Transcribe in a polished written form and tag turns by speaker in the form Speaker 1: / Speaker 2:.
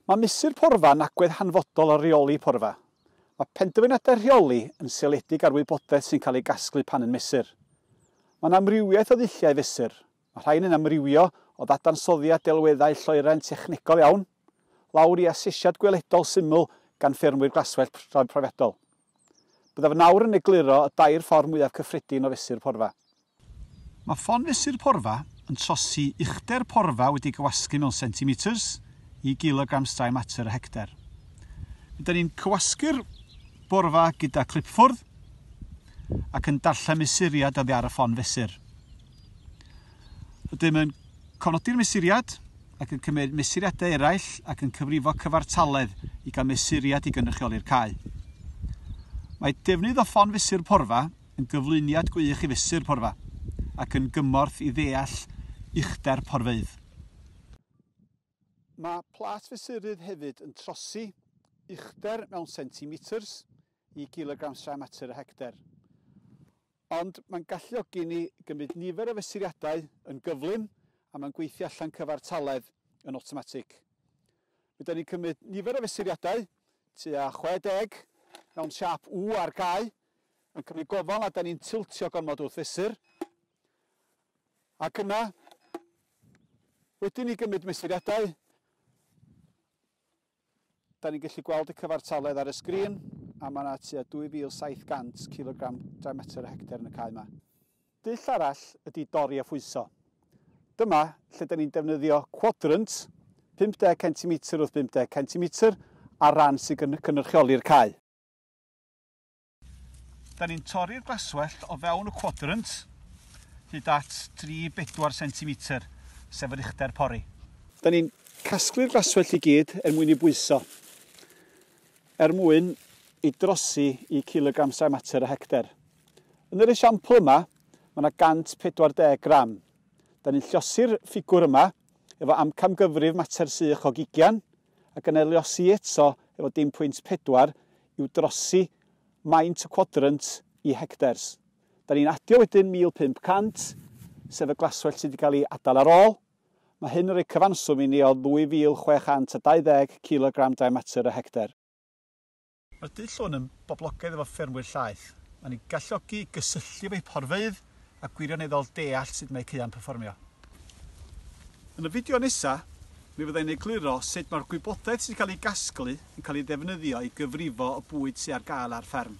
Speaker 1: Mae mesur porfa yn agwedd hanfodol o reoli porfa. Mae penderfyniadau rheoli yn seledig ar wybodaeth sy'n cael ei gasglu pan yn mesur. Mae'n amrywiaeth o ddulliau fesur. Mae rhain yn amrywio o ddadansoddiad delweddau lloeren technegol iawn, lawr i asesiad gweledol syml gan ffermwyr glaswellt profiadol. Byddaf nawr yn egluro y dair ffordd mwyaf cyffredin o fesur porfa. Mae ffon fesur porfa yn trosi uchder porfa wedi cywasgu mewn centimeters i kilogram straen mater y hectar. Byddwn ni'n cywasgu'r porfa gyda clipffwrdd ac yn darllen mesuriad oddi ar y ffon fesur. Rydym yn cofnodi'r mesuriad ac yn cymryd mesuriadau eraill ac yn cyfrifo cyfartaledd i gael mesuriad i gynrychioli'r cae. Mae defnydd o ffon fesur porfa yn gyflwyniad gwych i fesur porfa ac yn gymorth i ddeall uchder porfeydd. Mae plas fesurydd hefyd yn trosi uchder mewn centimeters i kilogram straen mater y hectar. Ond mae'n galluogi ni gymryd nifer o fesuriadau yn gyflym a mae'n gweithio allan cyfartaledd yn awtomatig. Byddwn ni'n cymryd nifer o fesuriadau tua 60 mewn siap W ar gau, yn cymryd gofal a da ni'n tiltio gormod wrth fesur. Ac yna, wedyn ni gymryd mesuriadau, da ni'n gallu gweld y cyfartaledd ar y sgrin, a mae yna tua 2700 kg diameter y hectar yn y cae yma. Dull arall ydy dori a phwyso. Dyma lle da ni'n defnyddio quadrant 50 cm wrth 50 cm ar ran sy'n cynrychioli'r cae. Da ni'n torri'r glaswellt o fewn y quadrant hyd at 3-4 cm, sef yr uchder pori. Da ni'n casglu'r glaswellt i gyd mwyn i bwyso, mwyn i drosi i kilogram straen mater y hectar. Yn yr esiampl yma, mae yna 140 gram. Da ni'n llosi'r ffigwr yma efo amcamgyfrif mater sych o 20 ac yn eliosi eto efo 1.4 i'w drosi maint y quadrant i hectars. Da ni'n adio wedyn 1500, sef y glaswellt sydd wedi cael ei adael ar ôl. Mae hyn yn rhoi cyfanswm i ni o 2620 kg diameter y hectar. Mae'r dull hwn yn boblogaidd efo ffermwyr llaeth. Mae'n ei galluogi gysylltu efo'i porfeydd a gwirioneddol deall sut mae caeau'n perfformio. Yn y fideo nesaf, mi fyddai'n egluro sut mae'r gwybodaeth sydd wedi cael ei gasglu yn cael ei ddefnyddio i gyfrifo y bwyd sydd ar gael ar fferm.